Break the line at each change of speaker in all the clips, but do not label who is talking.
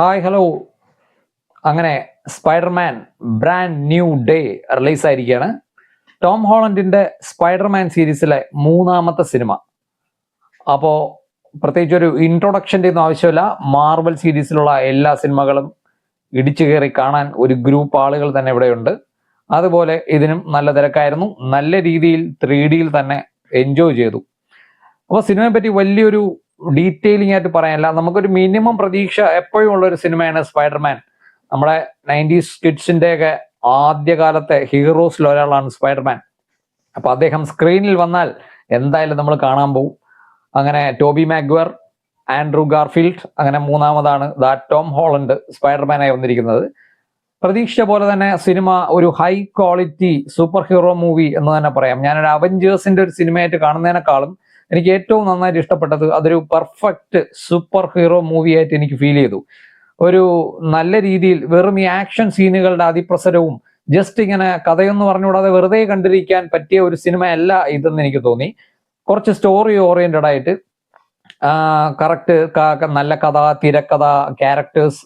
Hi hello. അങ്ങനെ Spiderman brand new day release ആയിരിക്കുകയാണ്. Tom ഹോളണ്ടിന്റെ സ്പൈഡർമാൻ സീരീസിലെ മൂന്നാമത്തെ സിനിമ. അപ്പോൾ പ്രത്യേകിച്ച് ഒരു ഇൻട്രൊഡക്ഷൻ്റെ ഒന്നും ആവശ്യമില്ല. മാർവൽ സീരീസിലുള്ള എല്ലാ സിനിമകളും ഇടിച്ചു കയറി കാണാൻ ഒരു ഗ്രൂപ്പ് ആളുകൾ തന്നെ ഇവിടെയുണ്ട്. അതുപോലെ ഇതിനും നല്ല തിരക്കായിരുന്നു. നല്ല രീതിയിൽ 3Dയിൽ തന്നെ എൻജോയ് ചെയ്തു. അപ്പോൾ സിനിമയെ പറ്റി വലിയൊരു ഡീറ്റെയിലിംഗ് ആയിട്ട് പറയാനില്ല. നമുക്കൊരു മിനിമം പ്രതീക്ഷ എപ്പോഴും ഉള്ള ഒരു സിനിമയാണ് സ്പൈഡർമാൻ. നമ്മുടെ 90s കിഡ്സിന്റെ ഒക്കെ ആദ്യകാലത്തെ ഹീറോസിൽ ഒരാളാണ് സ്പൈഡർമാൻ. അപ്പൊ അദ്ദേഹം സ്ക്രീനിൽ വന്നാൽ എന്തായാലും നമ്മൾ കാണാൻ പോകും. അങ്ങനെ ടോബി മാഗ്വർ, ആൻഡ്രൂ ഗാർഫീൽഡ്, അങ്ങനെ മൂന്നാമതാണ് ടോം ഹോളണ്ട് സ്പൈഡർമാനായി വന്നിരിക്കുന്നത്. പ്രതീക്ഷിച്ച പോലെ തന്നെ സിനിമ ഒരു high quality super hero movie എന്ന് തന്നെ പറയാം. ഞാനൊരു അവഞ്ചേഴ്സിന്റെ ഒരു സിനിമയായിട്ട് കാണുന്നതിനേക്കാളും എനിക്ക് ഏറ്റവും നന്നായിട്ട് ഇഷ്ടപ്പെട്ടത് അതൊരു പെർഫെക്റ്റ് സൂപ്പർ ഹീറോ മൂവി ആയിട്ട് എനിക്ക് ഫീൽ ചെയ്തു. ഒരു നല്ല രീതിയിൽ വെറും ഈ ആക്ഷൻ സീനുകളുടെ അതിപ്രസരവും ജസ്റ്റ് ഇങ്ങനെ കഥയൊന്നും പറഞ്ഞുകൂടാതെ വെറുതെ കണ്ടിരിക്കാൻ പറ്റിയ ഒരു സിനിമയല്ല ഇതെന്ന് എനിക്ക് തോന്നി. കുറച്ച് സ്റ്റോറി ഓറിയന്റഡ് ആയിട്ട് കറക്റ്റ് നല്ല കഥ, തിരക്കഥ, ക്യാരക്ടേഴ്സ്,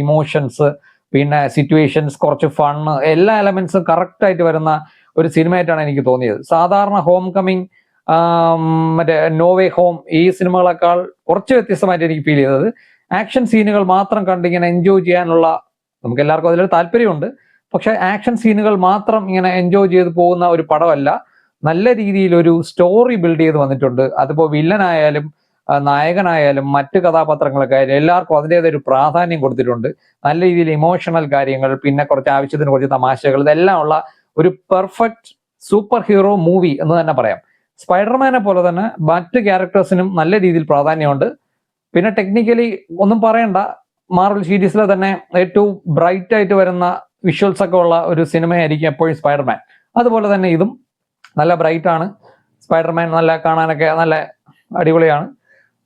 ഇമോഷൻസ്, പിന്നെ സിറ്റുവേഷൻസ്, കുറച്ച് ഫണ്ണ്, എല്ലാ എലമെന്റ്സും കറക്റ്റ് ആയിട്ട് വരുന്ന ഒരു സിനിമയായിട്ടാണ് എനിക്ക് തോന്നിയത്. സാധാരണ ഹോം കമ്മിങ്, മറ്റേ നോ വേ ഹോം, ഈ സിനിമകളെക്കാൾ കുറച്ച് വ്യത്യസ്തമായിട്ട് എനിക്ക് ഫീൽ ചെയ്തത് ആക്ഷൻ സീനുകൾ മാത്രം കണ്ടിങ്ങനെ എൻജോയ് ചെയ്യാനുള്ള, നമുക്ക് എല്ലാവർക്കും അതിലൊരു താല്പര്യമുണ്ട്, പക്ഷെ ആക്ഷൻ സീനുകൾ മാത്രം ഇങ്ങനെ എൻജോയ് ചെയ്ത് പോകുന്ന ഒരു പടമല്ല. നല്ല രീതിയിൽ ഒരു സ്റ്റോറി ബിൽഡ് ചെയ്ത് വന്നിട്ടുണ്ട്. അതിപ്പോ വില്ലനായാലും നായകനായാലും മറ്റ് കഥാപാത്രങ്ങളൊക്കെ ആയാലും എല്ലാവർക്കും അതിൻ്റെതായ ഒരു പ്രാധാന്യം കൊടുത്തിട്ടുണ്ട്. നല്ല രീതിയിൽ ഇമോഷണൽ കാര്യങ്ങൾ, പിന്നെ കുറച്ച് ആവശ്യത്തിന് കുറച്ച് തമാശകൾ, ഇതെല്ലാം ഉള്ള ഒരു പെർഫെക്റ്റ് സൂപ്പർ ഹീറോ മൂവി എന്ന് തന്നെ പറയാം. സ്പൈഡർമാനെ പോലെ തന്നെ മറ്റ് ക്യാരക്ടേഴ്സിനും നല്ല രീതിയിൽ പ്രാധാന്യമുണ്ട്. പിന്നെ ടെക്നിക്കലി ഒന്നും പറയണ്ട, മാർവൽ സീരീസിലെ തന്നെ ഏറ്റവും ബ്രൈറ്റ് ആയിട്ട് വരുന്ന വിഷ്വൽസ് ഒക്കെ ഉള്ള ഒരു സിനിമയായിരിക്കും എപ്പോഴും സ്പൈഡർമാൻ. അതുപോലെ തന്നെ ഇതും നല്ല ബ്രൈറ്റ് ആണ്. സ്പൈഡർമാൻ നല്ല കാണാനൊക്കെ നല്ല അടിപൊളിയാണ്.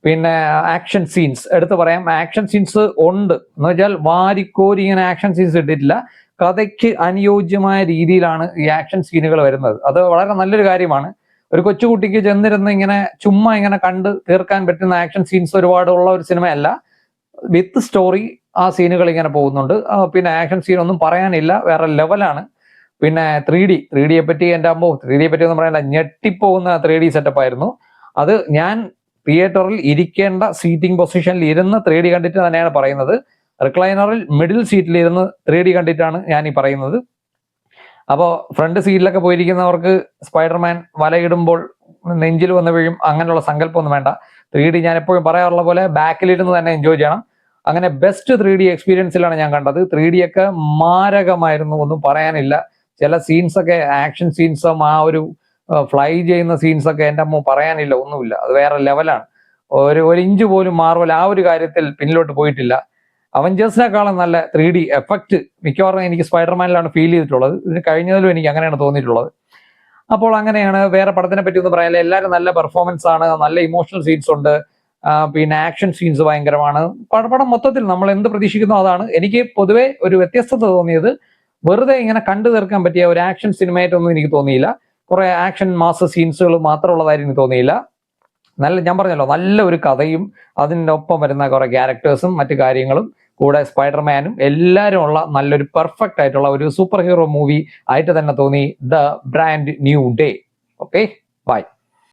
പിന്നെ ആക്ഷൻ സീൻസ് എടുത്തു പറയാം. ആക്ഷൻ സീൻസ് ഉണ്ട് എന്ന് വെച്ചാൽ വാരിക്കോരി ഇങ്ങനെ ആക്ഷൻ സീൻസ് ഇട്ടിട്ടില്ല. കഥയ്ക്ക് അനുയോജ്യമായ രീതിയിലാണ് ഈ ആക്ഷൻ സീനുകൾ വരുന്നത്. അത് വളരെ നല്ലൊരു കാര്യമാണ്. ഒരു കൊച്ചുകുട്ടിക്ക് ചെന്നിരുന്ന് ഇങ്ങനെ ചുമ്മാ ഇങ്ങനെ കണ്ട് തീർക്കാൻ പറ്റുന്ന ആക്ഷൻ സീൻസ് ഒരുപാട് ഉള്ള ഒരു സിനിമയല്ല. വിത്ത് സ്റ്റോറി ആ സീനുകൾ ഇങ്ങനെ പോകുന്നുണ്ട്. പിന്നെ ആക്ഷൻ സീൻ ഒന്നും പറയാനില്ല, വേറെ ലെവലാണ്. പിന്നെ 3Dയെ പറ്റി എൻ്റെ അമ്മോ, 3Dയെ പറ്റി ഒന്നും പറയാനില്ല, ഞെട്ടിപ്പോകുന്ന 3D സെറ്റപ്പ് ആയിരുന്നു. അത് ഞാൻ തിയേറ്ററിൽ ഇരിക്കേണ്ട സീറ്റിംഗ് പൊസിഷനിൽ ഇരുന്ന് 3D കണ്ടിട്ട് തന്നെയാണ് പറയുന്നത്. റിക്ലൈനറിൽ മിഡിൽ സീറ്റിൽ ഇരുന്ന് 3D കണ്ടിട്ടാണ് ഞാൻ ഈ പറയുന്നത്. അപ്പോൾ ഫ്രണ്ട് സീറ്റിലൊക്കെ പോയിരിക്കുന്നവർക്ക് സ്പൈഡർമാൻ വലയിടുമ്പോൾ നെഞ്ചിൽ വന്ന് വീഴും അങ്ങനെയുള്ള സങ്കല്പമൊന്നും വേണ്ട. 3D ഞാൻ എപ്പോഴും പറയാറുള്ള പോലെ ബാക്കിലിരുന്ന് തന്നെ എൻജോയ് ചെയ്യണം. അങ്ങനെ ബെസ്റ്റ് 3D എക്സ്പീരിയൻസിലാണ് ഞാൻ കണ്ടത്. 3D ഒക്കെ മാരകമായിരുന്നു, ഒന്നും പറയാനില്ല. ചില സീൻസ് ഒക്കെ ആക്ഷൻ സീൻസും ആ ഒരു ഫ്ലൈ ചെയ്യുന്ന സീൻസ് ഒക്കെ എൻ്റെ അമ്മ പറയാനില്ല, ഒന്നുമില്ല. അത് വേറെ ലെവലാണ്. ഒരു ഇഞ്ച് പോലും മാർവൽ ആ ഒരു കാര്യത്തിൽ പിന്നിലോട്ട് പോയിട്ടില്ല. അവഞ്ചേഴ്സിനെക്കാളും നല്ല 3D എഫക്റ്റ് മിക്കവാറും എനിക്ക് സ്പൈഡർമാനിലാണ് ഫീൽ ചെയ്തിട്ടുള്ളത്. ഇതിന് കഴിഞ്ഞതിലും എനിക്ക് അങ്ങനെയാണ് തോന്നിയിട്ടുള്ളത്. അപ്പോൾ അങ്ങനെയാണ്. വേറെ പടത്തിനെ പറ്റി ഒന്നും പറയാനില്ല. എല്ലാവരും നല്ല പെർഫോമൻസ് ആണ്, നല്ല ഇമോഷണൽ സീൻസ് ഉണ്ട്, പിന്നെ ആക്ഷൻ സീൻസ് ഭയങ്കരമാണ്. പടം മൊത്തത്തിൽ നമ്മൾ എന്ത് പ്രതീക്ഷിക്കുന്നോ അതാണ്. എനിക്ക് പൊതുവെ ഒരു വ്യത്യസ്തത തോന്നിയത് വെറുതെ ഇങ്ങനെ കണ്ടു തീർക്കാൻ പറ്റിയ ഒരു ആക്ഷൻ സിനിമയായിട്ടൊന്നും എനിക്ക് തോന്നിയില്ല. കുറെ ആക്ഷൻ മാസ് സീൻസുകൾ മാത്രമുള്ളതായിട്ട് എനിക്ക് തോന്നിയില്ല. ഞാൻ പറഞ്ഞല്ലോ, നല്ല ഒരു കഥയും അതിൻ്റെ ഒപ്പം വരുന്ന കുറെ ക്യാരക്ടേഴ്സും മറ്റു കാര്യങ്ങളും കൂടെ സ്പൈഡർമാനും എല്ലാവരും ഉള്ള നല്ലൊരു പെർഫെക്റ്റ് ആയിട്ടുള്ള ഒരു സൂപ്പർ ഹീറോ മൂവി ആയിട്ട് തന്നെ തോന്നി the brand new day. Okay, by.